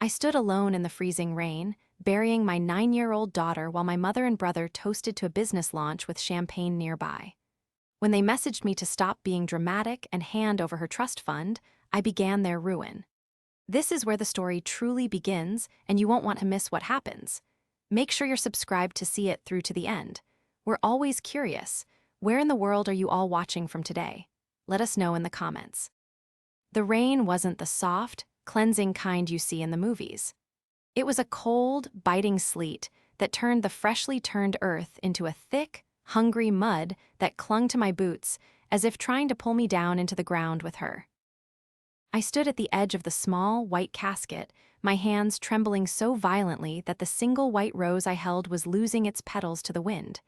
I stood alone in the freezing rain, burying my 9-year-old daughter while my mother and brother toasted to a business launch with champagne nearby. When they messaged me to stop being dramatic and hand over her trust fund, I began their ruin. This is where the story truly begins, and you won't want to miss what happens. Make sure you're subscribed to see it through to the end. We're always curious. Where in the world are you all watching from today? Let us know in the comments. The rain wasn't the soft, cleansing kind you see in the movies. It was a cold, biting sleet that turned the freshly turned earth into a thick, hungry mud that clung to my boots as if trying to pull me down into the ground with her. I stood at the edge of the small, white casket, my hands trembling so violently that the single white rose I held was losing its petals to the wind.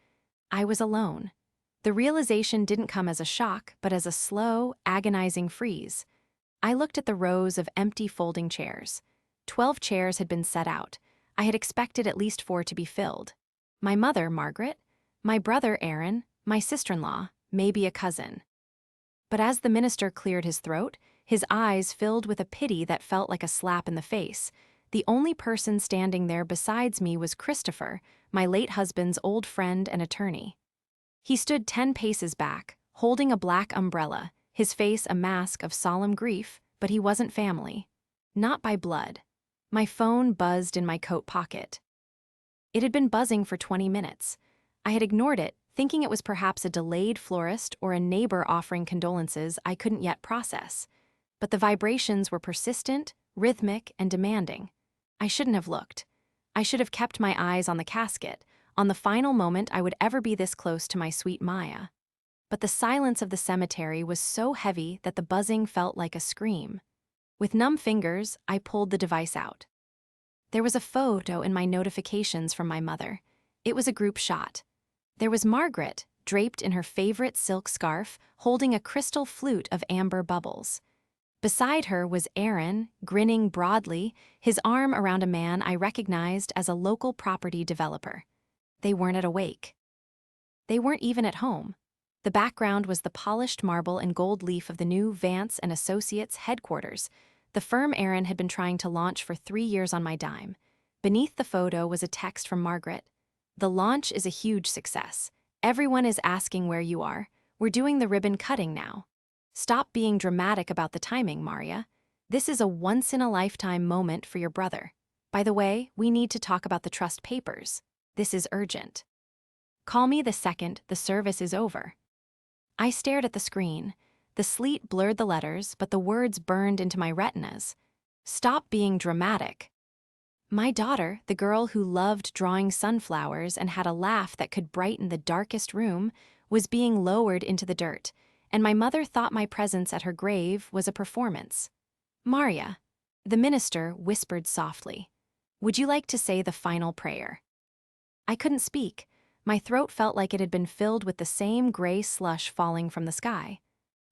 I was alone. The realization didn't come as a shock, but as a slow, agonizing freeze. I looked at the rows of empty folding chairs. 12 chairs had been set out. I had expected at least 4 to be filled. My mother, Margaret, my brother, Aaron, my sister-in-law, maybe a cousin. But as the minister cleared his throat, his eyes filled with a pity that felt like a slap in the face. The only person standing there besides me was Christopher, my late husband's old friend and attorney. He stood 10 paces back, holding a black umbrella, his face a mask of solemn grief, but he wasn't family. Not by blood. My phone buzzed in my coat pocket. It had been buzzing for 20 minutes. I had ignored it, thinking it was perhaps a delayed florist or a neighbor offering condolences I couldn't yet process. But the vibrations were persistent, rhythmic, and demanding. I shouldn't have looked. I should have kept my eyes on the casket, on the final moment I would ever be this close to my sweet Maya. But the silence of the cemetery was so heavy that the buzzing felt like a scream. With numb fingers, I pulled the device out. There was a photo in my notifications from my mother. It was a group shot. There was Margaret, draped in her favorite silk scarf, holding a crystal flute of amber bubbles. Beside her was Aaron, grinning broadly, his arm around a man I recognized as a local property developer. They weren't at a wake. They weren't even at home. The background was the polished marble and gold leaf of the new Vance and Associates headquarters, the firm Aaron had been trying to launch for 3 years on my dime. Beneath the photo was a text from Margaret. "The launch is a huge success. Everyone is asking where you are. We're doing the ribbon cutting now. Stop being dramatic about the timing, Maria. This is a once-in-a-lifetime moment for your brother. By the way, we need to talk about the trust papers. This is urgent. Call me the second the service is over." I stared at the screen. The sleet blurred the letters, but the words burned into my retinas. Stop being dramatic. My daughter, the girl who loved drawing sunflowers and had a laugh that could brighten the darkest room, was being lowered into the dirt, and my mother thought my presence at her grave was a performance. "Maria," the minister whispered softly, "would you like to say the final prayer?" I couldn't speak. My throat felt like it had been filled with the same gray slush falling from the sky.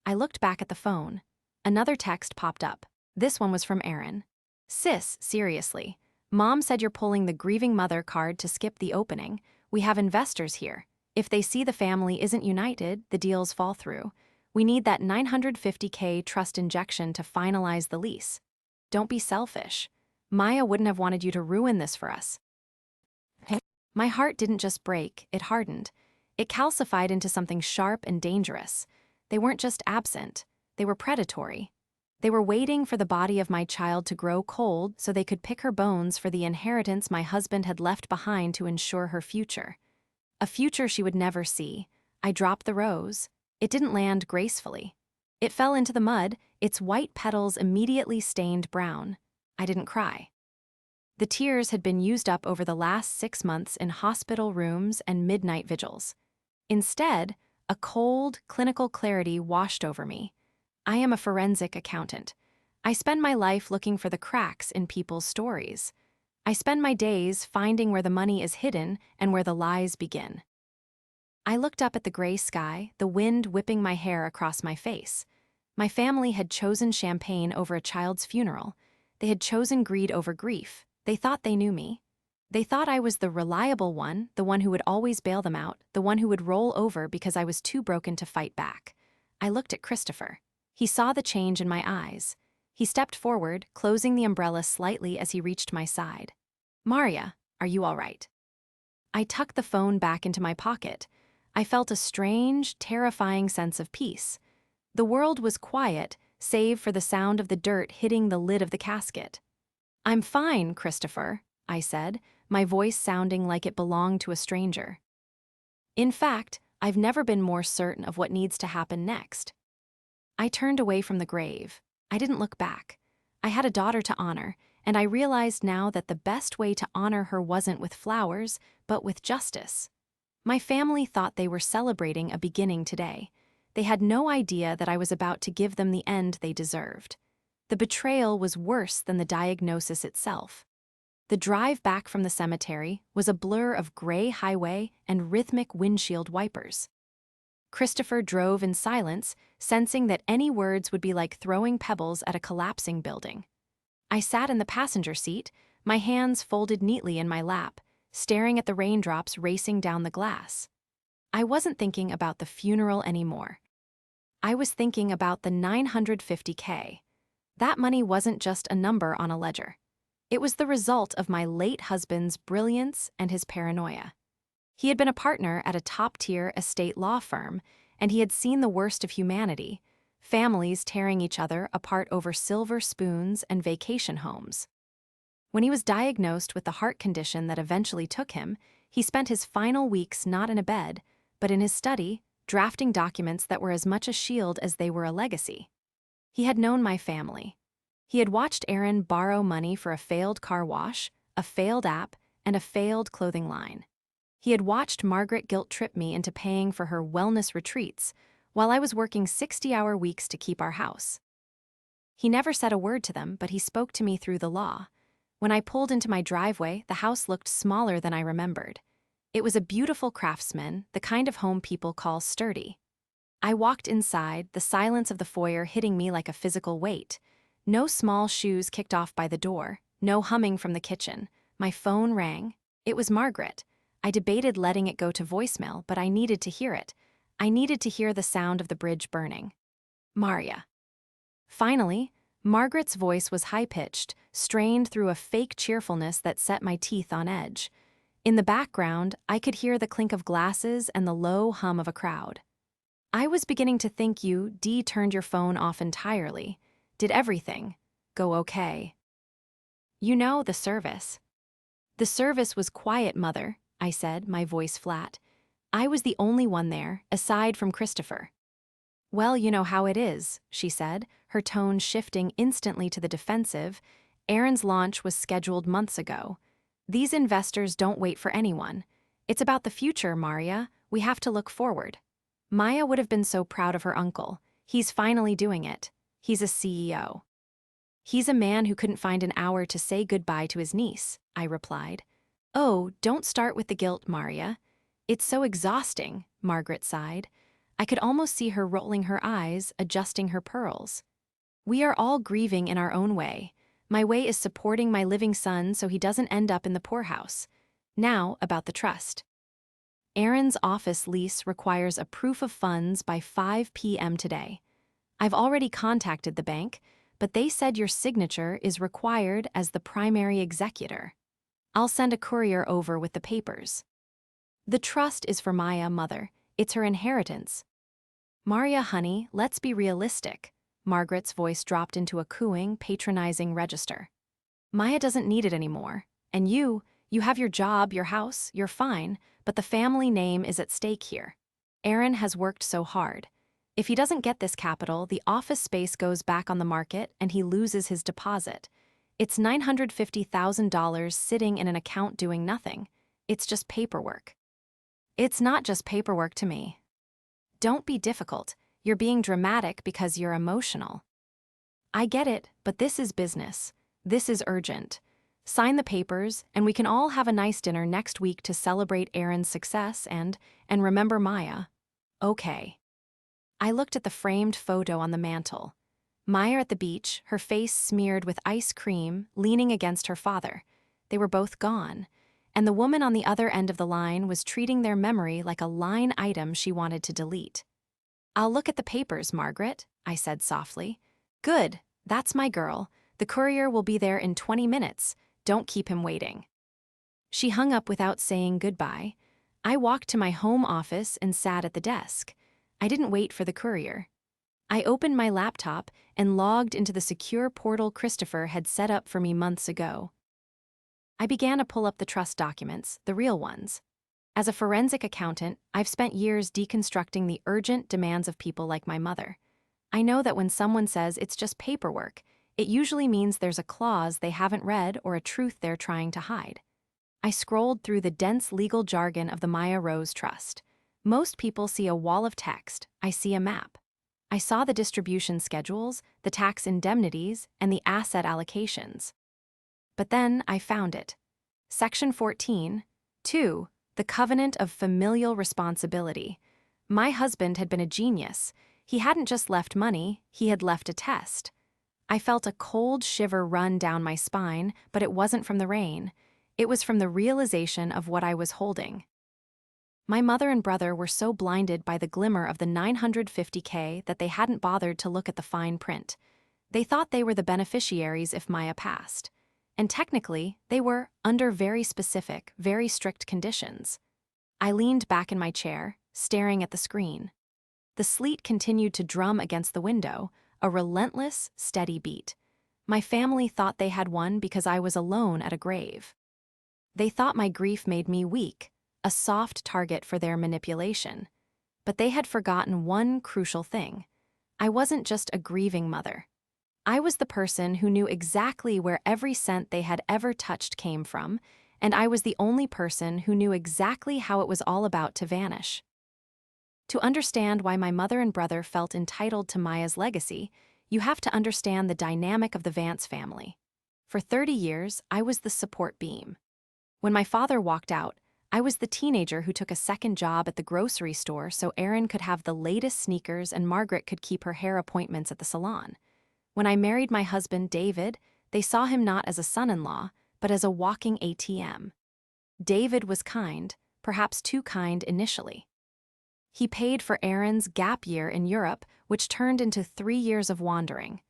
I looked back at the phone. Another text popped up. This one was from Aaron. "Sis, seriously. Mom said you're pulling the grieving mother card to skip the opening. We have investors here. If they see the family isn't united, the deals fall through. We need that $950K trust injection to finalize the lease. Don't be selfish. Maya wouldn't have wanted you to ruin this for us." My heart didn't just break, it hardened. It calcified into something sharp and dangerous. They weren't just absent, they were predatory. They were waiting for the body of my child to grow cold so they could pick her bones for the inheritance my husband had left behind to ensure her future. A future she would never see. I dropped the rose. It didn't land gracefully. It fell into the mud, its white petals immediately stained brown. I didn't cry. The tears had been used up over the last 6 months in hospital rooms and midnight vigils. Instead, a cold, clinical clarity washed over me. I am a forensic accountant. I spend my life looking for the cracks in people's stories. I spend my days finding where the money is hidden and where the lies begin. I looked up at the gray sky, the wind whipping my hair across my face. My family had chosen champagne over a child's funeral. They had chosen greed over grief. They thought they knew me. They thought I was the reliable one, the one who would always bail them out, the one who would roll over because I was too broken to fight back. I looked at Christopher. He saw the change in my eyes. He stepped forward, closing the umbrella slightly as he reached my side. "Maria, are you all right?" I tucked the phone back into my pocket. I felt a strange, terrifying sense of peace. The world was quiet, save for the sound of the dirt hitting the lid of the casket. "I'm fine, Christopher," I said, my voice sounding like it belonged to a stranger. In fact, I've never been more certain of what needs to happen next. I turned away from the grave. I didn't look back. I had a daughter to honor, and I realized now that the best way to honor her wasn't with flowers, but with justice. My family thought they were celebrating a beginning today. They had no idea that I was about to give them the end they deserved. The betrayal was worse than the diagnosis itself. The drive back from the cemetery was a blur of gray highway and rhythmic windshield wipers. Christopher drove in silence, sensing that any words would be like throwing pebbles at a collapsing building. I sat in the passenger seat, my hands folded neatly in my lap, staring at the raindrops racing down the glass. I wasn't thinking about the funeral anymore. I was thinking about the $950K. That money wasn't just a number on a ledger. It was the result of my late husband's brilliance and his paranoia. He had been a partner at a top-tier estate law firm, and he had seen the worst of humanity, families tearing each other apart over silver spoons and vacation homes. When he was diagnosed with the heart condition that eventually took him, he spent his final weeks not in a bed, but in his study, drafting documents that were as much a shield as they were a legacy. He had known my family. He had watched Aaron borrow money for a failed car wash, a failed app, and a failed clothing line. He had watched Margaret guilt-trip me into paying for her wellness retreats, while I was working 60-hour weeks to keep our house. He never said a word to them, but he spoke to me through the law. When I pulled into my driveway, the house looked smaller than I remembered. It was a beautiful craftsman, the kind of home people call sturdy. I walked inside, the silence of the foyer hitting me like a physical weight. No small shoes kicked off by the door, no humming from the kitchen. My phone rang. It was Margaret. I debated letting it go to voicemail, but I needed to hear it. I needed to hear the sound of the bridge burning. "Maria." Finally, Margaret's voice was high-pitched, strained through a fake cheerfulness that set my teeth on edge. In the background, I could hear the clink of glasses and the low hum of a crowd. "I was beginning to think you turned your phone off entirely. Did everything go okay?" "You know, the service." "The service was quiet, Mother," I said, my voice flat. "I was the only one there, aside from Christopher." "Well, you know how it is," she said, her tone shifting instantly to the defensive. "Aaron's launch was scheduled months ago. These investors don't wait for anyone. It's about the future, Maria. We have to look forward." Maya would have been so proud of her uncle. He's finally doing it. He's a CEO. "He's a man who couldn't find an hour to say goodbye to his niece," I replied. "Oh, don't start with the guilt, Maria. It's so exhausting," Margaret sighed. I could almost see her rolling her eyes, adjusting her pearls. "We are all grieving in our own way. My way is supporting my living son so he doesn't end up in the poorhouse. Now, about the trust. Aaron's office lease requires a proof of funds by 5 p.m. today. I've already contacted the bank, but they said your signature is required as the primary executor. I'll send a courier over with the papers. The trust is for Maya, Mother. It's her inheritance." "Maria, honey, let's be realistic." Margaret's voice dropped into a cooing, patronizing register. "Maya doesn't need it anymore. And you have your job, your house, you're fine, but the family name is at stake here. Aaron has worked so hard. If he doesn't get this capital, the office space goes back on the market and he loses his deposit. It's $950,000 sitting in an account doing nothing. It's just paperwork." "It's not just paperwork to me." "Don't be difficult. You're being dramatic because you're emotional." "I get it, but this is business. This is urgent. Sign the papers, and we can all have a nice dinner next week to celebrate Aaron's success and remember Maya." "Okay." I looked at the framed photo on the mantel. Maya at the beach, her face smeared with ice cream, leaning against her father. They were both gone, and the woman on the other end of the line was treating their memory like a line item she wanted to delete. "I'll look at the papers, Margaret," I said softly. "Good," "That's my girl. The courier will be there in 20 minutes. Don't keep him waiting." She hung up without saying goodbye. I walked to my home office and sat at the desk. I didn't wait for the courier. I opened my laptop and logged into the secure portal Christopher had set up for me months ago. I began to pull up the trust documents, the real ones. As a forensic accountant, I've spent years deconstructing the urgent demands of people like my mother. I know that when someone says it's just paperwork, it usually means there's a clause they haven't read or a truth they're trying to hide. I scrolled through the dense legal jargon of the Maya Rose Trust. Most people see a wall of text. I see a map. I saw the distribution schedules, the tax indemnities, and the asset allocations. But then I found it. Section 14, 2, the Covenant of Familial Responsibility. My husband had been a genius. He hadn't just left money, he had left a test. I felt a cold shiver run down my spine, but it wasn't from the rain. It was from the realization of what I was holding. My mother and brother were so blinded by the glimmer of the $950K that they hadn't bothered to look at the fine print. They thought they were the beneficiaries if Maya passed. And technically, they were under very specific, very strict conditions. I leaned back in my chair, staring at the screen. The sleet continued to drum against the window, a relentless, steady beat. My family thought they had won because I was alone at a grave. They thought my grief made me weak, a soft target for their manipulation. But they had forgotten one crucial thing. I wasn't just a grieving mother. I was the person who knew exactly where every cent they had ever touched came from, and I was the only person who knew exactly how it was all about to vanish. To understand why my mother and brother felt entitled to Maya's legacy, you have to understand the dynamic of the Vance family. For 30 years, I was the support beam. When my father walked out, I was the teenager who took a second job at the grocery store so Erin could have the latest sneakers and Margaret could keep her hair appointments at the salon. When I married my husband, David, they saw him not as a son-in-law, but as a walking ATM. David was kind, perhaps too kind initially. He paid for Erin's gap year in Europe, which turned into 3 years of wandering.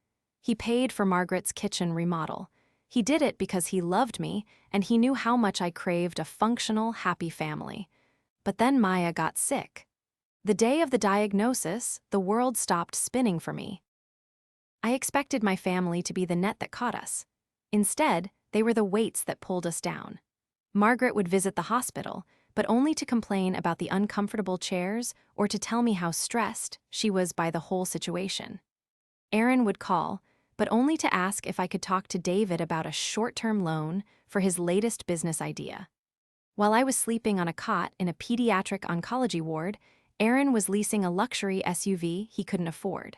He paid for Margaret's kitchen remodel. He did it because he loved me, and he knew how much I craved a functional, happy family. But then Maya got sick. The day of the diagnosis, the world stopped spinning for me. I expected my family to be the net that caught us. Instead, they were the weights that pulled us down. Margaret would visit the hospital, but only to complain about the uncomfortable chairs or to tell me how stressed she was by the whole situation. Erin would call, but only to ask if I could talk to David about a short-term loan for his latest business idea. While I was sleeping on a cot in a pediatric oncology ward, Erin was leasing a luxury SUV he couldn't afford.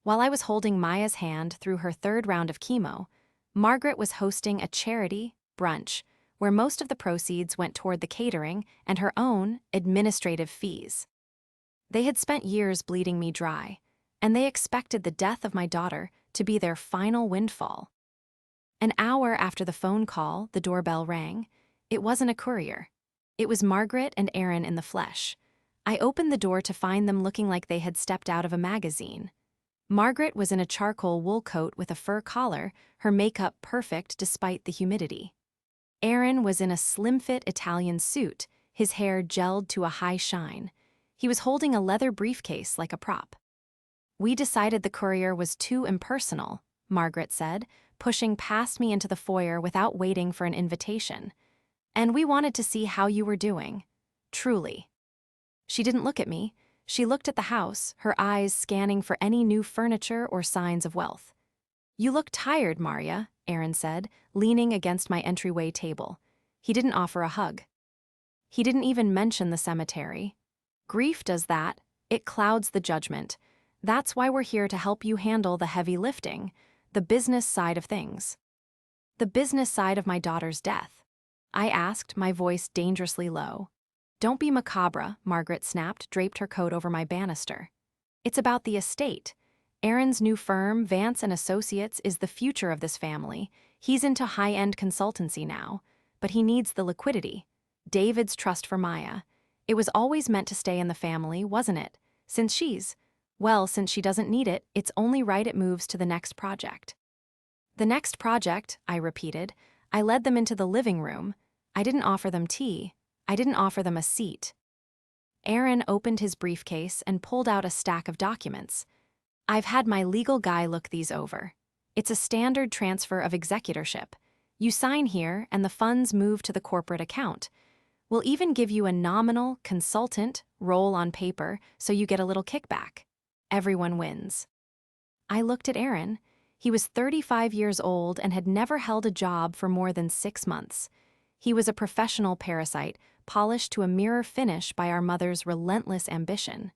While I was holding Maya's hand through her 3rd round of chemo, Margaret was hosting a charity brunch where most of the proceeds went toward the catering and her own administrative fees. They had spent years bleeding me dry, and they expected the death of my daughter to be their final windfall. An hour after the phone call, the doorbell rang. It wasn't a courier. It was Margaret and Erin in the flesh. I opened the door to find them looking like they had stepped out of a magazine. Margaret was in a charcoal wool coat with a fur collar, her makeup perfect despite the humidity. Erin was in a slim-fit Italian suit, his hair gelled to a high shine. He was holding a leather briefcase like a prop. "We decided the courier was too impersonal," Margaret said, pushing past me into the foyer without waiting for an invitation. "And we wanted to see how you were doing. Truly." She didn't look at me. She looked at the house, her eyes scanning for any new furniture or signs of wealth. "You look tired, Maria," Erin said, leaning against my entryway table. He didn't offer a hug. He didn't even mention the cemetery. Grief does that. It clouds the judgment. That's why we're here to help you handle the heavy lifting, the business side of things. "The business side of my daughter's death?" I asked, my voice dangerously low. "Don't be macabre," Margaret snapped, draped her coat over my banister. "It's about the estate. Erin's new firm, Vance & Associates, is the future of this family. He's into high-end consultancy now, but he needs the liquidity. David's trust for Maya. It was always meant to stay in the family, wasn't it? Since she's, Well, since she doesn't need it, it's only right it moves to the next project. The next project, I repeated. I led them into the living room. I didn't offer them tea. I didn't offer them a seat. Aaron opened his briefcase and pulled out a stack of documents. I've had my legal guy look these over. It's a standard transfer of executorship. You sign here and the funds move to the corporate account. We'll even give you a nominal consultant role on paper so you get a little kickback. Everyone wins. I looked at Aaron. He was 35 years old and had never held a job for more than 6 months. He was a professional parasite, polished to a mirror finish by our mother's relentless ambition.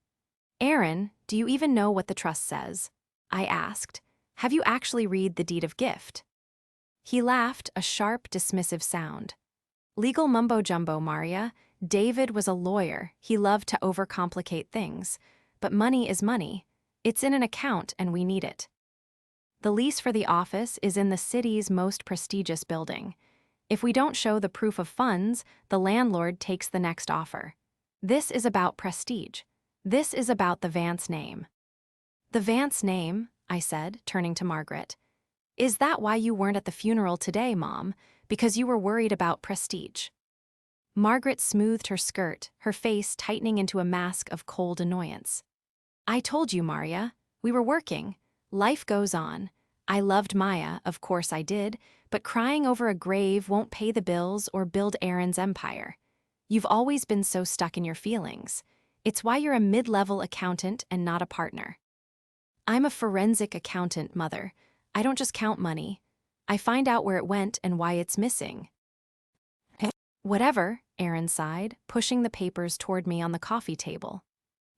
Aaron, do you even know what the trust says? I asked. Have you actually read the deed of gift? He laughed, a sharp, dismissive sound. Legal mumbo-jumbo, Maria. David was a lawyer. He loved to overcomplicate things. But money is money. It's in an account and we need it. The lease for the office is in the city's most prestigious building. If we don't show the proof of funds, the landlord takes the next offer. This is about prestige. This is about the Vance name. The Vance name, I said, turning to Margaret. Is that why you weren't at the funeral today, Mom? Because you were worried about prestige? Margaret smoothed her skirt, her face tightening into a mask of cold annoyance. I told you, Maria. We were working. Life goes on. I loved Maya, of course I did, but crying over a grave won't pay the bills or build Aaron's empire. You've always been so stuck in your feelings. It's why you're a mid-level accountant and not a partner. I'm a forensic accountant, Mother. I don't just count money. I find out where it went and why it's missing. Whatever, Aaron sighed, pushing the papers toward me on the coffee table.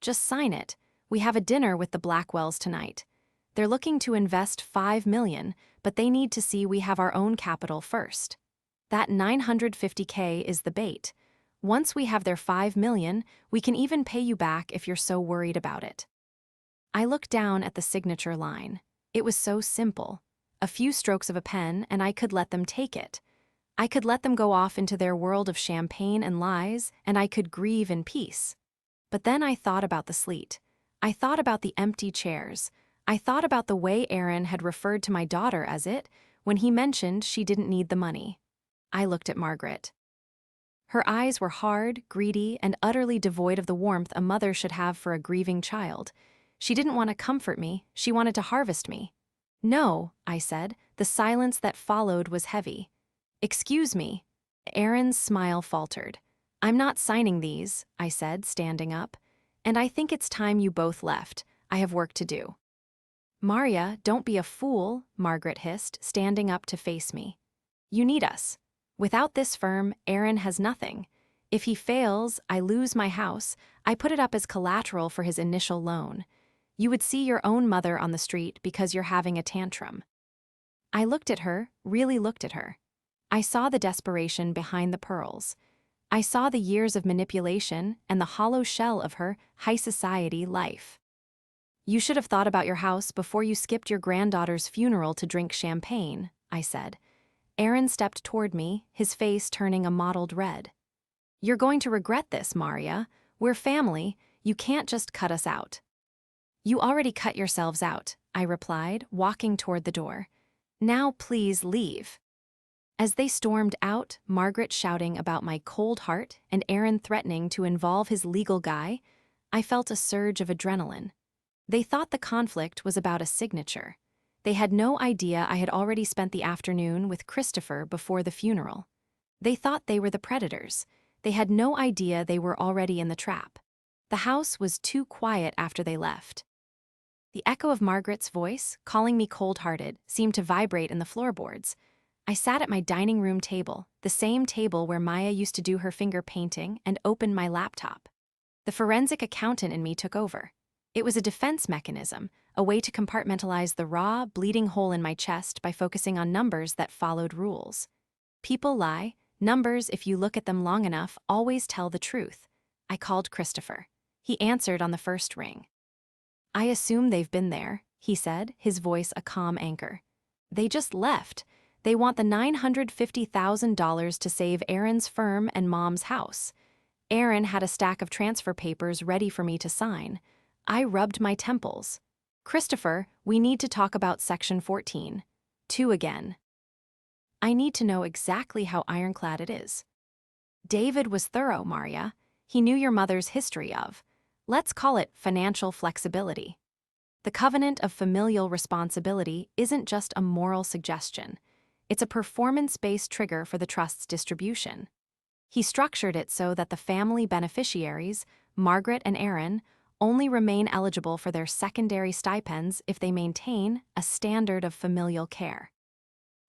Just sign it. We have a dinner with the Blackwells tonight. They're looking to invest $5 million, but they need to see we have our own capital first. That $950K is the bait. Once we have their $5 million, we can even pay you back if you're so worried about it. I looked down at the signature line. It was so simple. A few strokes of a pen and I could let them take it. I could let them go off into their world of champagne and lies, and I could grieve in peace. But then I thought about the sleet. I thought about the empty chairs. I thought about the way Aaron had referred to my daughter as it when he mentioned she didn't need the money. I looked at Margaret. Her eyes were hard, greedy, and utterly devoid of the warmth a mother should have for a grieving child. She didn't want to comfort me, she wanted to harvest me. No, I said. The silence that followed was heavy. Excuse me. Aaron's smile faltered. I'm not signing these, I said, standing up. And I think it's time you both left. I have work to do. Maria, don't be a fool, Margaret hissed, standing up to face me. You need us. Without this firm, Aaron has nothing. If he fails, I lose my house. I put it up as collateral for his initial loan. You would see your own mother on the street because you're having a tantrum. I looked at her, really looked at her. I saw the desperation behind the pearls. I saw the years of manipulation and the hollow shell of her high society life. You should have thought about your house before you skipped your granddaughter's funeral to drink champagne, I said. Aaron stepped toward me, his face turning a mottled red. You're going to regret this, Maria. We're family. You can't just cut us out. You already cut yourselves out, I replied, walking toward the door. Now please leave. As they stormed out, Margaret shouting about my cold heart and Aaron threatening to involve his legal guy, I felt a surge of adrenaline. They thought the conflict was about a signature. They had no idea I had already spent the afternoon with Christopher before the funeral. They thought they were the predators. They had no idea they were already in the trap. The house was too quiet after they left. The echo of Margaret's voice, calling me cold-hearted, seemed to vibrate in the floorboards. I sat at my dining room table, the same table where Maya used to do her finger painting, and opened my laptop. The forensic accountant in me took over. It was a defense mechanism, a way to compartmentalize the raw, bleeding hole in my chest by focusing on numbers that followed rules. People lie. Numbers, if you look at them long enough, always tell the truth. I called Christopher. He answered on the first ring. I assume they've been there, he said, his voice a calm anchor. They just left. They want the $950,000 to save Aaron's firm and Mom's house. Aaron had a stack of transfer papers ready for me to sign. I rubbed my temples. Christopher, we need to talk about Section 14. 2 again. I need to know exactly how ironclad it is. David was thorough, Maria. He knew your mother's history of, let's call it financial flexibility. The covenant of familial responsibility isn't just a moral suggestion. It's a performance-based trigger for the trust's distribution. He structured it so that the family beneficiaries, Margaret and Aaron, only remain eligible for their secondary stipends if they maintain a standard of familial care.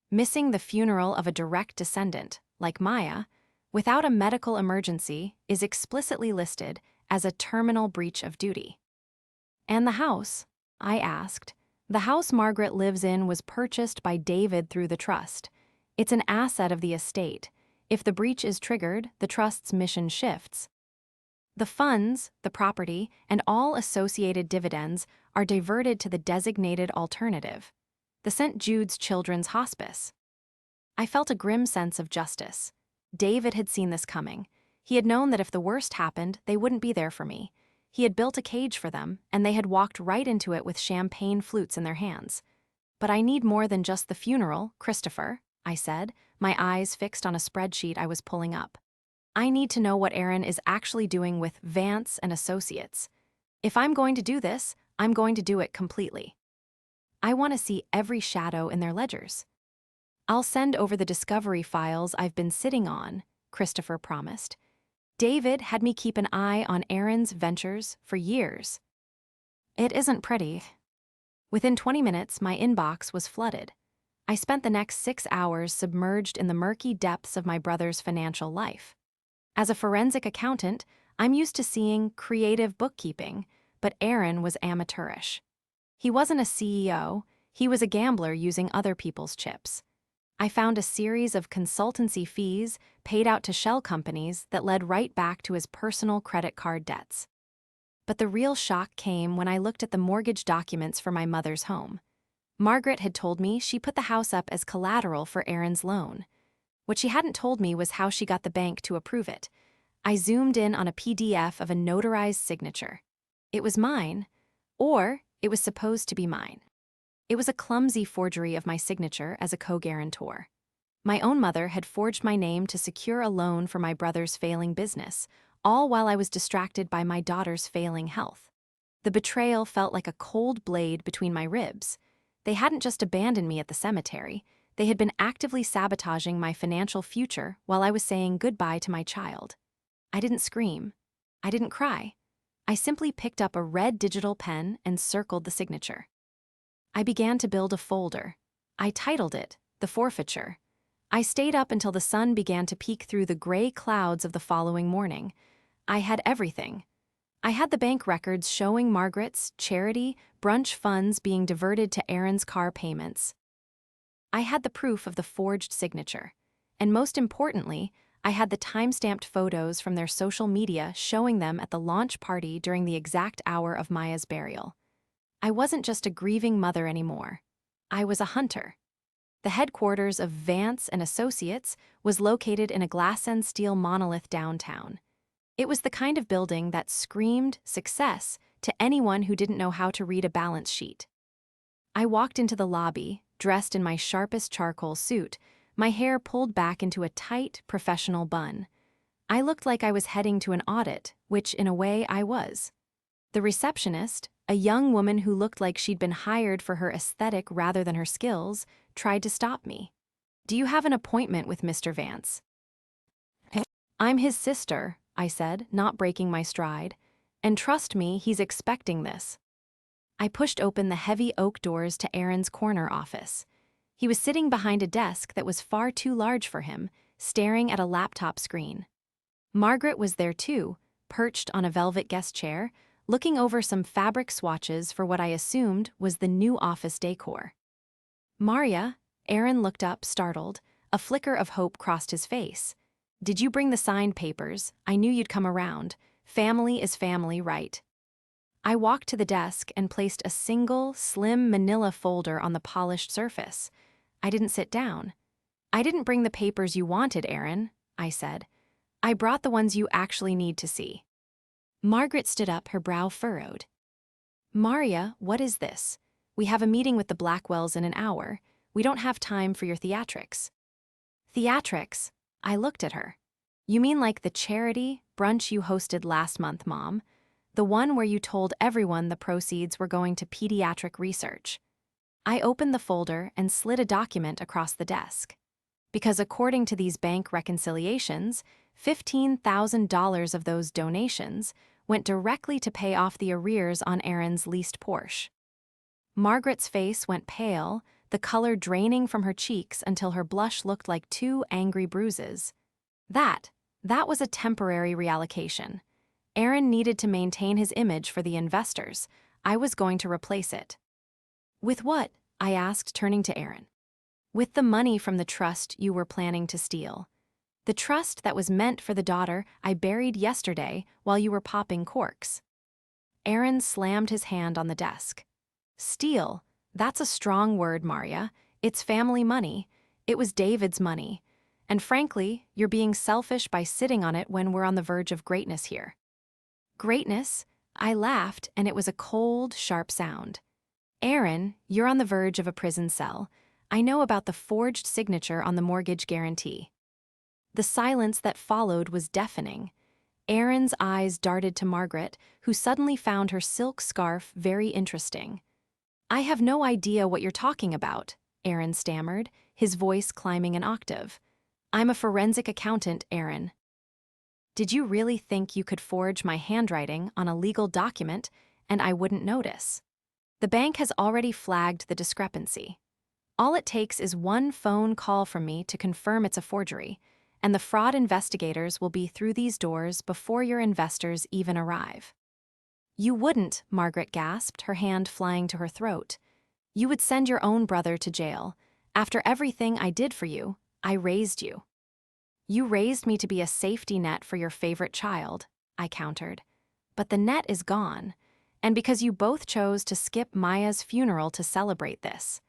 Missing the funeral of a direct descendant, like Maya, without a medical emergency is explicitly listed as a terminal breach of duty. And the house? I asked. The house Margaret lives in was purchased by David through the trust. It's an asset of the estate. If the breach is triggered, the trust's mission shifts. The funds, the property, and all associated dividends are diverted to the designated alternative, the St. Jude's Children's Hospice. I felt a grim sense of justice. David had seen this coming. He had known that if the worst happened, they wouldn't be there for me. He had built a cage for them, and they had walked right into it with champagne flutes in their hands. But I need more than just the funeral, Christopher, I said, my eyes fixed on a spreadsheet I was pulling up. I need to know what Aaron is actually doing with Vance and Associates. If I'm going to do this, I'm going to do it completely. I want to see every shadow in their ledgers. I'll send over the discovery files I've been sitting on, Christopher promised. David had me keep an eye on Aaron's ventures for years. It isn't pretty. Within 20 minutes, my inbox was flooded. I spent the next 6 hours submerged in the murky depths of my brother's financial life. As a forensic accountant, I'm used to seeing creative bookkeeping, but Aaron was amateurish. He wasn't a CEO, he was a gambler using other people's chips. I found a series of consultancy fees paid out to shell companies that led right back to his personal credit card debts. But the real shock came when I looked at the mortgage documents for my mother's home. Margaret had told me she put the house up as collateral for Aaron's loan. What she hadn't told me was how she got the bank to approve it. I zoomed in on a PDF of a notarized signature. It was mine, or it was supposed to be mine. It was a clumsy forgery of my signature as a co-guarantor. My own mother had forged my name to secure a loan for my brother's failing business, all while I was distracted by my daughter's failing health. The betrayal felt like a cold blade between my ribs. They hadn't just abandoned me at the cemetery. They had been actively sabotaging my financial future while I was saying goodbye to my child. I didn't scream. I didn't cry. I simply picked up a red digital pen and circled the signature. I began to build a folder. I titled it, The Forfeiture. I stayed up until the sun began to peek through the gray clouds of the following morning. I had everything. I had the bank records showing Margaret's charity brunch funds being diverted to Aaron's car payments. I had the proof of the forged signature. And most importantly, I had the time-stamped photos from their social media showing them at the launch party during the exact hour of Maya's burial. I wasn't just a grieving mother anymore. I was a hunter. The headquarters of Vance and Associates was located in a glass and steel monolith downtown. It was the kind of building that screamed success to anyone who didn't know how to read a balance sheet. I walked into the lobby, dressed in my sharpest charcoal suit, my hair pulled back into a tight, professional bun. I looked like I was heading to an audit, which in a way I was. The receptionist, a young woman who looked like she'd been hired for her aesthetic rather than her skills, tried to stop me. "Do you have an appointment with Mr. Vance?" "I'm his sister," I said, not breaking my stride. "And trust me, he's expecting this." I pushed open the heavy oak doors to Aaron's corner office. He was sitting behind a desk that was far too large for him, staring at a laptop screen. Margaret was there too, perched on a velvet guest chair, looking over some fabric swatches for what I assumed was the new office decor. "Maria," Aaron looked up, startled. A flicker of hope crossed his face. "Did you bring the signed papers? I knew you'd come around. Family is family, right?" I walked to the desk and placed a single, slim manila folder on the polished surface. I didn't sit down. "I didn't bring the papers you wanted, Aaron," I said. "I brought the ones you actually need to see." Margaret stood up, her brow furrowed. Maria, what is this? We have a meeting with the Blackwells in an hour. We don't have time for your theatrics. Theatrics? I looked at her. You mean like the charity brunch you hosted last month, Mom? The one where you told everyone the proceeds were going to pediatric research. I opened the folder and slid a document across the desk. Because according to these bank reconciliations, $15,000 of those donations went directly to pay off the arrears on Aaron's leased Porsche. Margaret's face went pale, the color draining from her cheeks until her blush looked like two angry bruises. That was a temporary reallocation. Aaron needed to maintain his image for the investors. I was going to replace it. With what? I asked, turning to Aaron. With the money from the trust you were planning to steal. The trust that was meant for the daughter I buried yesterday while you were popping corks. Aaron slammed his hand on the desk. Steal? That's a strong word, Maria. It's family money. It was David's money. And frankly, you're being selfish by sitting on it when we're on the verge of greatness here. Greatness? I laughed, and it was a cold, sharp sound. Aaron, you're on the verge of a prison cell. I know about the forged signature on the mortgage guarantee. The silence that followed was deafening. Aaron's eyes darted to Margaret, who suddenly found her silk scarf very interesting. I have no idea what you're talking about, Aaron stammered, his voice climbing an octave. I'm a forensic accountant, Aaron. Did you really think you could forge my handwriting on a legal document and I wouldn't notice? The bank has already flagged the discrepancy. All it takes is one phone call from me to confirm it's a forgery, and the fraud investigators will be through these doors before your investors even arrive. You wouldn't, Margaret gasped, her hand flying to her throat. You would send your own brother to jail. After everything I did for you, I raised you. You raised me to be a safety net for your favorite child, I countered. But the net is gone, and because you both chose to skip Maya's funeral to celebrate this.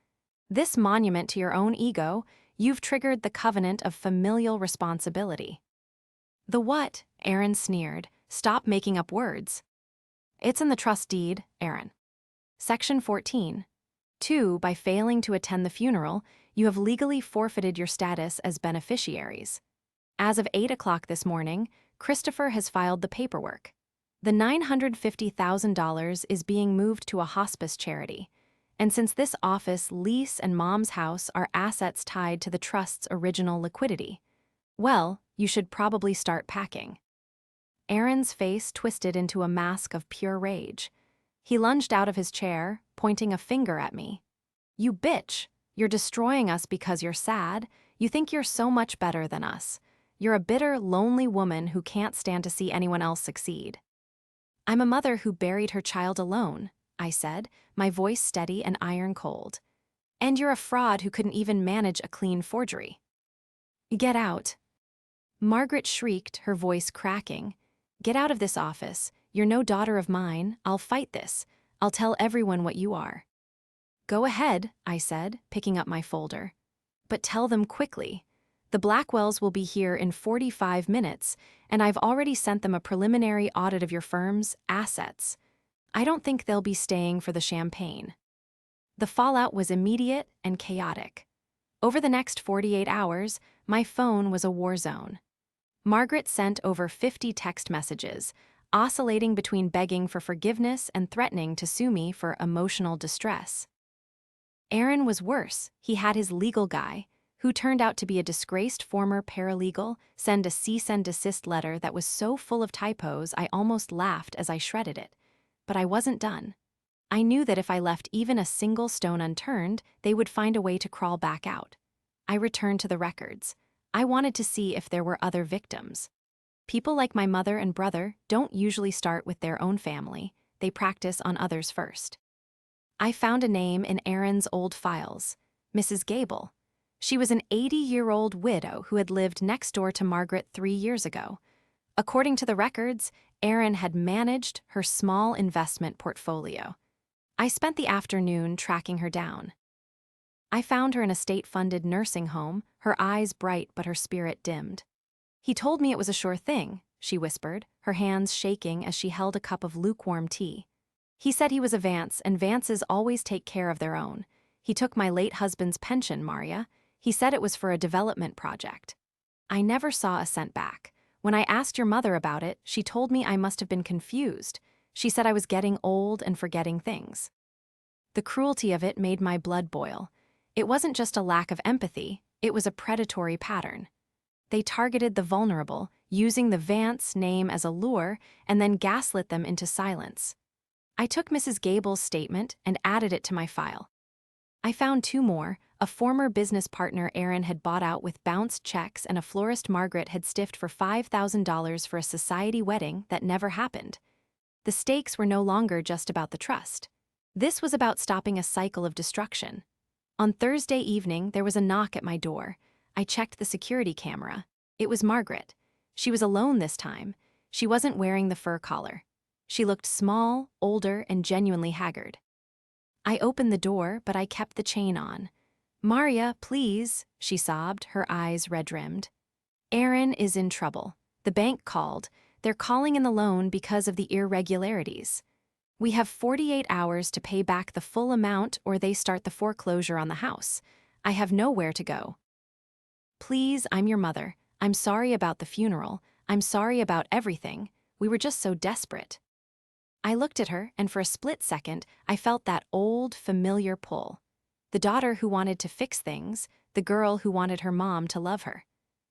This monument to your own ego, you've triggered the covenant of familial responsibility. The what? Aaron sneered. Stop making up words. It's in the trust deed, Aaron. Section 14. 2. By failing to attend the funeral, you have legally forfeited your status as beneficiaries. As of 8 o'clock this morning, Christopher has filed the paperwork. The $950,000 is being moved to a hospice charity. And since this office, lease, and Mom's house are assets tied to the trust's original liquidity, well, you should probably start packing. Aaron's face twisted into a mask of pure rage. He lunged out of his chair, pointing a finger at me. You bitch! You're destroying us because you're sad. You think you're so much better than us. You're a bitter, lonely woman who can't stand to see anyone else succeed. I'm a mother who buried her child alone, I said, my voice steady and iron cold. And you're a fraud who couldn't even manage a clean forgery. Get out. Margaret shrieked, her voice cracking. Get out of this office. You're no daughter of mine. I'll fight this. I'll tell everyone what you are. Go ahead, I said, picking up my folder. But tell them quickly. The Blackwells will be here in 45 minutes, and I've already sent them a preliminary audit of your firm's assets. I don't think they'll be staying for the champagne. The fallout was immediate and chaotic. Over the next 48 hours, my phone was a war zone. Margaret sent over 50 text messages, oscillating between begging for forgiveness and threatening to sue me for emotional distress. Aaron was worse. He had his legal guy, who turned out to be a disgraced former paralegal, send a cease and desist letter that was so full of typos I almost laughed as I shredded it. But I wasn't done. I knew that if I left even a single stone unturned, they would find a way to crawl back out. I returned to the records. I wanted to see if there were other victims. People like my mother and brother don't usually start with their own family. They practice on others first. I found a name in Aaron's old files, Mrs. Gable. She was an 80-year-old widow who had lived next door to Margaret 3 years ago. According to the records, Aaron had managed her small investment portfolio. I spent the afternoon tracking her down. I found her in a state-funded nursing home, her eyes bright but her spirit dimmed. He told me it was a sure thing, she whispered, her hands shaking as she held a cup of lukewarm tea. He said he was a Vance, and Vances always take care of their own. He took my late husband's pension, Maria. He said it was for a development project. I never saw a cent back. When I asked your mother about it, she told me I must have been confused. She said I was getting old and forgetting things. The cruelty of it made my blood boil. It wasn't just a lack of empathy, it was a predatory pattern. They targeted the vulnerable, using the Vance name as a lure, and then gaslit them into silence. I took Mrs. Gable's statement and added it to my file. I found two more. A former business partner Aaron had bought out with bounced checks, and a florist Margaret had stiffed for $5,000 for a society wedding that never happened. The stakes were no longer just about the trust. This was about stopping a cycle of destruction. On Thursday evening, there was a knock at my door. I checked the security camera. It was Margaret. She was alone this time. She wasn't wearing the fur collar. She looked small, older, and genuinely haggard. I opened the door, but I kept the chain on. "Maria, please," she sobbed, her eyes red-rimmed. "Aaron is in trouble. The bank called. They're calling in the loan because of the irregularities. We have 48 hours to pay back the full amount or they start the foreclosure on the house. I have nowhere to go. Please, I'm your mother. I'm sorry about the funeral. I'm sorry about everything. We were just so desperate." I looked at her, and for a split second, I felt that old, familiar pull. The daughter who wanted to fix things, the girl who wanted her mom to love her.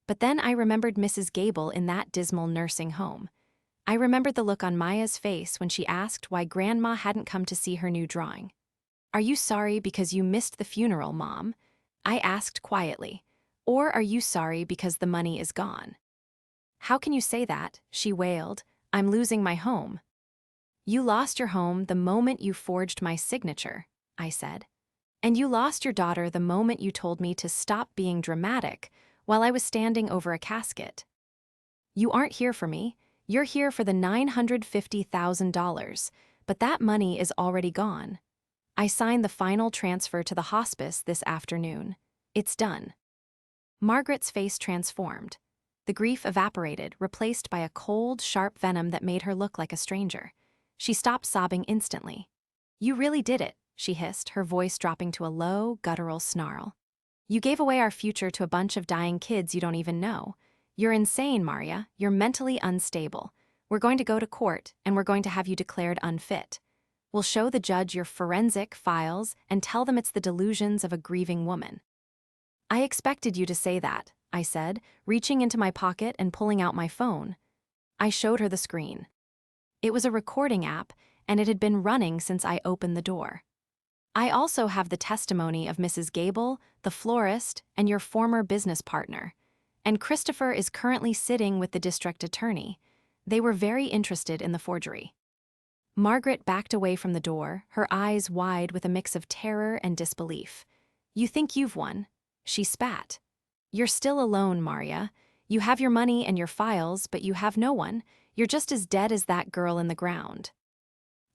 But then I remembered Mrs. Gable in that dismal nursing home. I remembered the look on Maya's face when she asked why Grandma hadn't come to see her new drawing. "Are you sorry because you missed the funeral, Mom?" I asked quietly. "Or are you sorry because the money is gone?" "How can you say that?" she wailed. "I'm losing my home." "You lost your home the moment you forged my signature," I said. "And you lost your daughter the moment you told me to stop being dramatic while I was standing over a casket. You aren't here for me. You're here for the $950,000, but that money is already gone. I signed the final transfer to the hospice this afternoon. It's done." Margaret's face transformed. The grief evaporated, replaced by a cold, sharp venom that made her look like a stranger. She stopped sobbing instantly. "You really did it," she hissed, her voice dropping to a low, guttural snarl. "You gave away our future to a bunch of dying kids you don't even know. You're insane, Maria. You're mentally unstable. We're going to go to court, and we're going to have you declared unfit. We'll show the judge your forensic files and tell them it's the delusions of a grieving woman." "I expected you to say that," I said, reaching into my pocket and pulling out my phone. I showed her the screen. It was a recording app, and it had been running since I opened the door. "I also have the testimony of Mrs. Gable, the florist, and your former business partner. And Christopher is currently sitting with the district attorney. They were very interested in the forgery." Margaret backed away from the door, her eyes wide with a mix of terror and disbelief. "You think you've won?" She spat. "You're still alone, Maria. You have your money and your files, but you have no one. You're just as dead as that girl in the ground."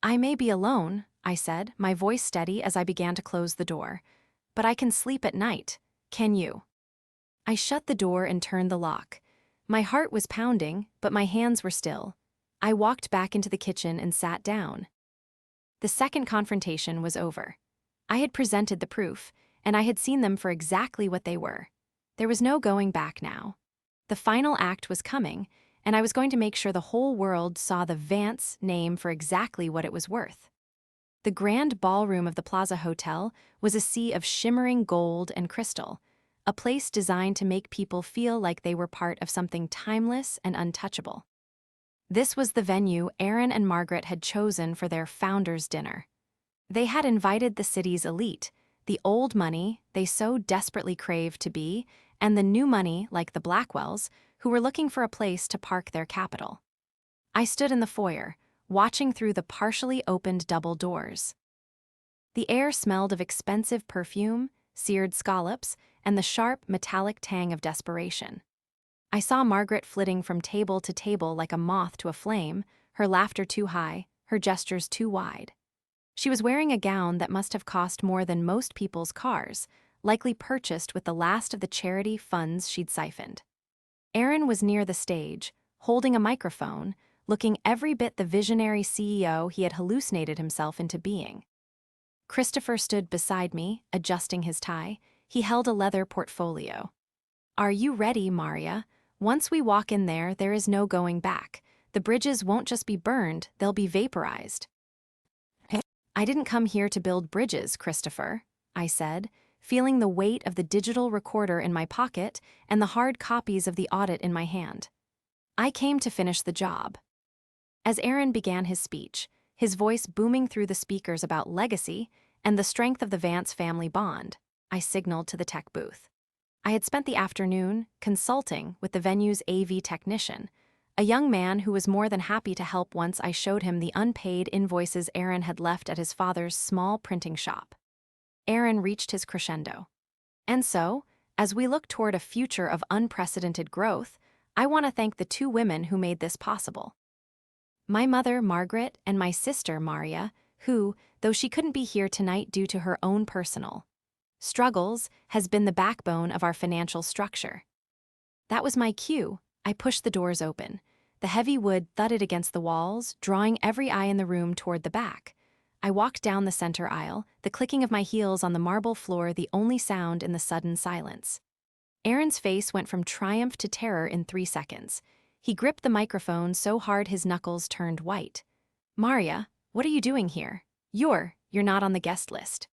"I may be alone," I said, my voice steady as I began to close the door. "But I can sleep at night. Can you?" I shut the door and turned the lock. My heart was pounding, but my hands were still. I walked back into the kitchen and sat down. The second confrontation was over. I had presented the proof, and I had seen them for exactly what they were. There was no going back now. The final act was coming, and I was going to make sure the whole world saw the Vance name for exactly what it was worth. The grand ballroom of the Plaza Hotel was a sea of shimmering gold and crystal, a place designed to make people feel like they were part of something timeless and untouchable. This was the venue Aaron and Margaret had chosen for their founders' dinner. They had invited the city's elite, the old money they so desperately craved to be, and the new money, like the Blackwells, who were looking for a place to park their capital. I stood in the foyer, watching through the partially opened double doors. The air smelled of expensive perfume, seared scallops, and the sharp, metallic tang of desperation. I saw Margaret flitting from table to table like a moth to a flame, her laughter too high, her gestures too wide. She was wearing a gown that must have cost more than most people's cars, likely purchased with the last of the charity funds she'd siphoned. Aaron was near the stage, holding a microphone, looking every bit the visionary CEO he had hallucinated himself into being. Christopher stood beside me, adjusting his tie. He held a leather portfolio. "Are you ready, Maria? Once we walk in there, there is no going back. The bridges won't just be burned, they'll be vaporized." "I didn't come here to build bridges, Christopher," I said, feeling the weight of the digital recorder in my pocket and the hard copies of the audit in my hand. "I came to finish the job." As Aaron began his speech, his voice booming through the speakers about legacy and the strength of the Vance family bond, I signaled to the tech booth. I had spent the afternoon consulting with the venue's AV technician, a young man who was more than happy to help once I showed him the unpaid invoices Aaron had left at his father's small printing shop. Aaron reached his crescendo. "And so, as we look toward a future of unprecedented growth, I want to thank the two women who made this possible. My mother, Margaret, and my sister, Maria, who, though she couldn't be here tonight due to her own personal struggles, has been the backbone of our financial structure." That was my cue. I pushed the doors open. The heavy wood thudded against the walls, drawing every eye in the room toward the back. I walked down the center aisle, the clicking of my heels on the marble floor the only sound in the sudden silence. Aaron's face went from triumph to terror in 3 seconds. He gripped the microphone so hard his knuckles turned white. "Maria, what are you doing here? You're not on the guest list."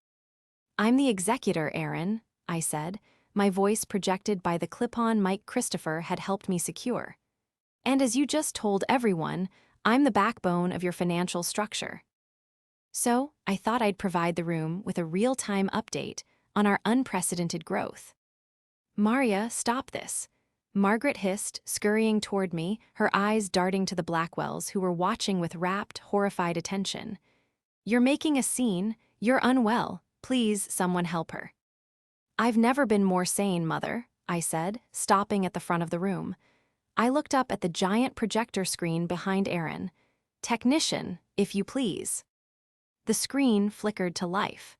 "I'm the executor, Aaron," I said, my voice projected by the clip-on mic Christopher had helped me secure. "And as you just told everyone, I'm the backbone of your financial structure." So, I thought I'd provide the room with a real-time update on our unprecedented growth. "Maria, stop this," Margaret hissed, scurrying toward me, her eyes darting to the Blackwells, who were watching with rapt, horrified attention. "You're making a scene. You're unwell. Please, someone help her." "I've never been more sane, Mother," I said, stopping at the front of the room. I looked up at the giant projector screen behind Aaron. "Technician, if you please." The screen flickered to life.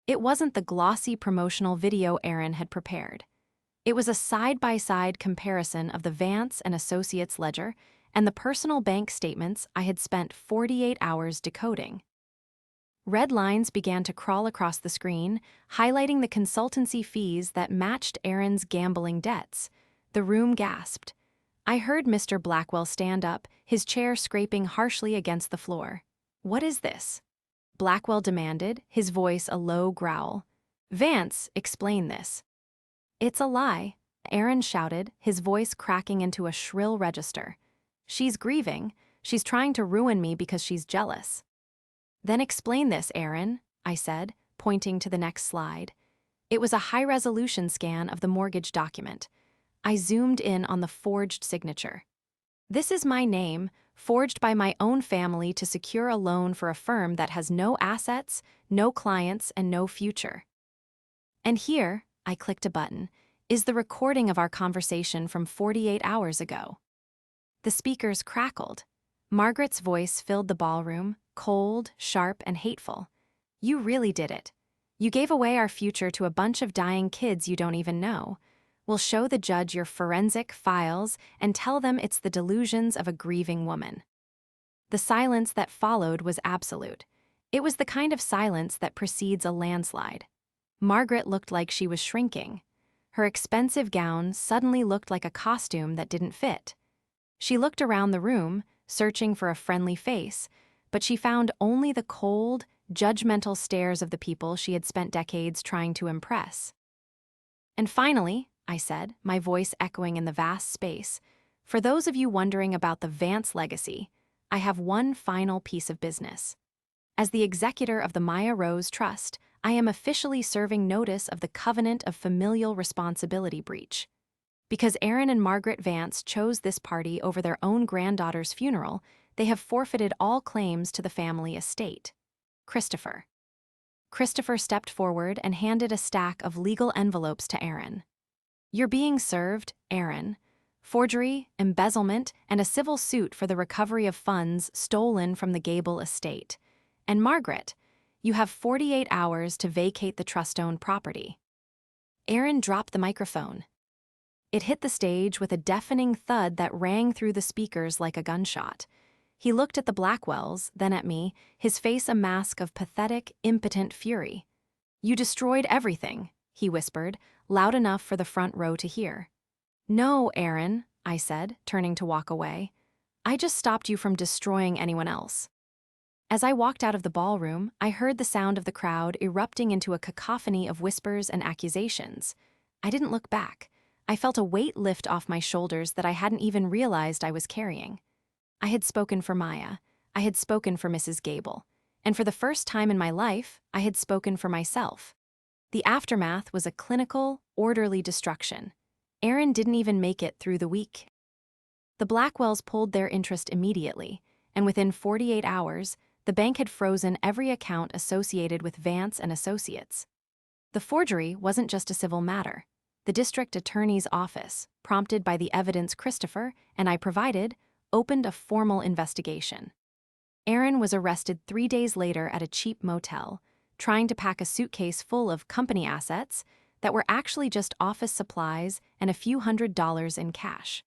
It wasn't the glossy promotional video Aaron had prepared. It was a side-by-side comparison of the Vance and Associates ledger and the personal bank statements I had spent 48 hours decoding. Red lines began to crawl across the screen, highlighting the consultancy fees that matched Aaron's gambling debts. The room gasped. I heard Mr. Blackwell stand up, his chair scraping harshly against the floor. "What is this?" Blackwell demanded, his voice a low growl. "Vance, explain this." "It's a lie," Aaron shouted, his voice cracking into a shrill register. "She's grieving. She's trying to ruin me because she's jealous." "Then explain this, Aaron," I said, pointing to the next slide. It was a high-resolution scan of the mortgage document. I zoomed in on the forged signature. "This is my name, forged by my own family to secure a loan for a firm that has no assets, no clients, and no future." And here, I clicked a button, is the recording of our conversation from 48 hours ago. The speakers crackled. Margaret's voice filled the ballroom, cold, sharp, and hateful. "You really did it. You gave away our future to a bunch of dying kids you don't even know. We'll show the judge your forensic files and tell them it's the delusions of a grieving woman." The silence that followed was absolute. It was the kind of silence that precedes a landslide. Margaret looked like she was shrinking. Her expensive gown suddenly looked like a costume that didn't fit. She looked around the room, searching for a friendly face, but she found only the cold, judgmental stares of the people she had spent decades trying to impress. "And finally," I said, my voice echoing in the vast space, "for those of you wondering about the Vance legacy, I have one final piece of business. As the executor of the Maya Rose Trust, I am officially serving notice of the covenant of familial responsibility breach. Because Aaron and Margaret Vance chose this party over their own granddaughter's funeral, they have forfeited all claims to the family estate. Christopher." Christopher stepped forward and handed a stack of legal envelopes to Aaron. "You're being served, Aaron. Forgery, embezzlement, and a civil suit for the recovery of funds stolen from the Gable estate. And Margaret, you have 48 hours to vacate the trust-owned property." Aaron dropped the microphone. It hit the stage with a deafening thud that rang through the speakers like a gunshot. He looked at the Blackwells, then at me, his face a mask of pathetic, impotent fury. "You destroyed everything," he whispered, loud enough for the front row to hear. "No, Aaron," I said, turning to walk away. "I just stopped you from destroying anyone else." As I walked out of the ballroom, I heard the sound of the crowd erupting into a cacophony of whispers and accusations. I didn't look back. I felt a weight lift off my shoulders that I hadn't even realized I was carrying. I had spoken for Maya. I had spoken for Mrs. Gable. And for the first time in my life, I had spoken for myself. The aftermath was a clinical, orderly destruction. Aaron didn't even make it through the week. The Blackwells pulled their interest immediately, and within 48 hours, the bank had frozen every account associated with Vance and Associates. The forgery wasn't just a civil matter. The district attorney's office, prompted by the evidence Christopher and I provided, opened a formal investigation. Aaron was arrested 3 days later at a cheap motel, trying to pack a suitcase full of company assets that were actually just office supplies and a few $100s in cash.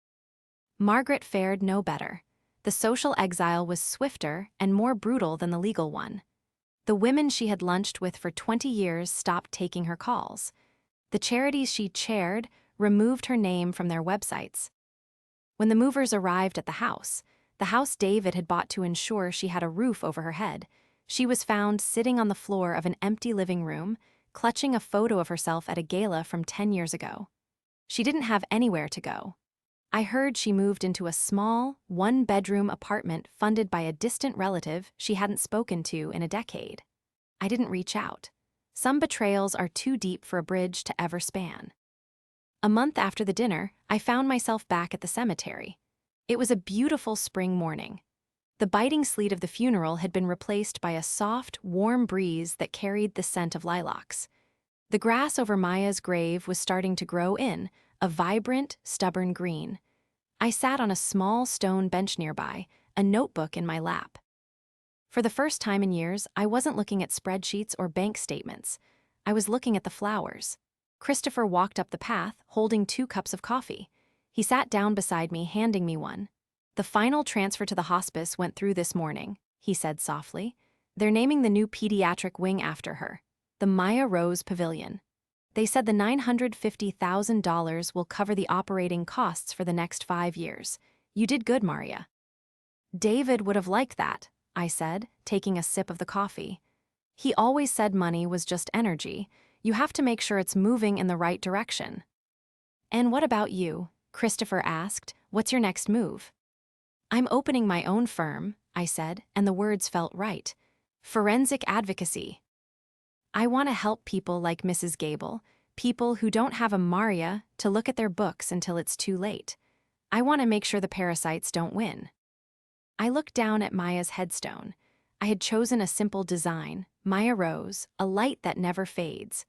Margaret fared no better. The social exile was swifter and more brutal than the legal one. The women she had lunched with for 20 years stopped taking her calls. The charities she chaired removed her name from their websites. When the movers arrived at the house David had bought to ensure she had a roof over her head, she was found sitting on the floor of an empty living room, clutching a photo of herself at a gala from 10 years ago. She didn't have anywhere to go. I heard she moved into a small, one-bedroom apartment funded by a distant relative she hadn't spoken to in a decade. I didn't reach out. Some betrayals are too deep for a bridge to ever span. A month after the dinner, I found myself back at the cemetery. It was a beautiful spring morning. The biting sleet of the funeral had been replaced by a soft, warm breeze that carried the scent of lilacs. The grass over Maya's grave was starting to grow in, a vibrant, stubborn green. I sat on a small stone bench nearby, a notebook in my lap. For the first time in years, I wasn't looking at spreadsheets or bank statements. I was looking at the flowers. Christopher walked up the path, holding 2 cups of coffee. He sat down beside me, handing me one. "The final transfer to the hospice went through this morning," he said softly. "They're naming the new pediatric wing after her, the Maya Rose Pavilion. They said the $950,000 will cover the operating costs for the next 5 years. You did good, Maria." "David would have liked that," I said, taking a sip of the coffee. "He always said money was just energy. You have to make sure it's moving in the right direction." "And what about you?" Christopher asked. "What's your next move?" "I'm opening my own firm," I said, and the words felt right. "Forensic advocacy. I want to help people like Mrs. Gable, people who don't have a Maria to look at their books until it's too late. I want to make sure the parasites don't win." I looked down at Maya's headstone. I had chosen a simple design, Maya Rose, a light that never fades.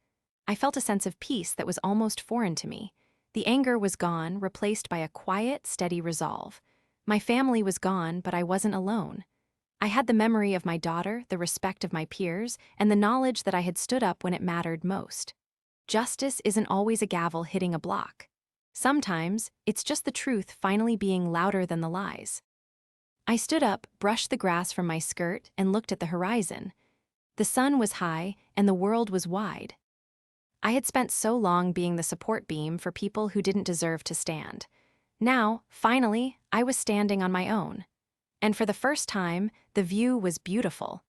I felt a sense of peace that was almost foreign to me. The anger was gone, replaced by a quiet, steady resolve. My family was gone, but I wasn't alone. I had the memory of my daughter, the respect of my peers, and the knowledge that I had stood up when it mattered most. Justice isn't always a gavel hitting a block. Sometimes, it's just the truth finally being louder than the lies. I stood up, brushed the grass from my skirt, and looked at the horizon. The sun was high, and the world was wide. I had spent so long being the support beam for people who didn't deserve to stand. Now, finally, I was standing on my own. And for the first time, the view was beautiful.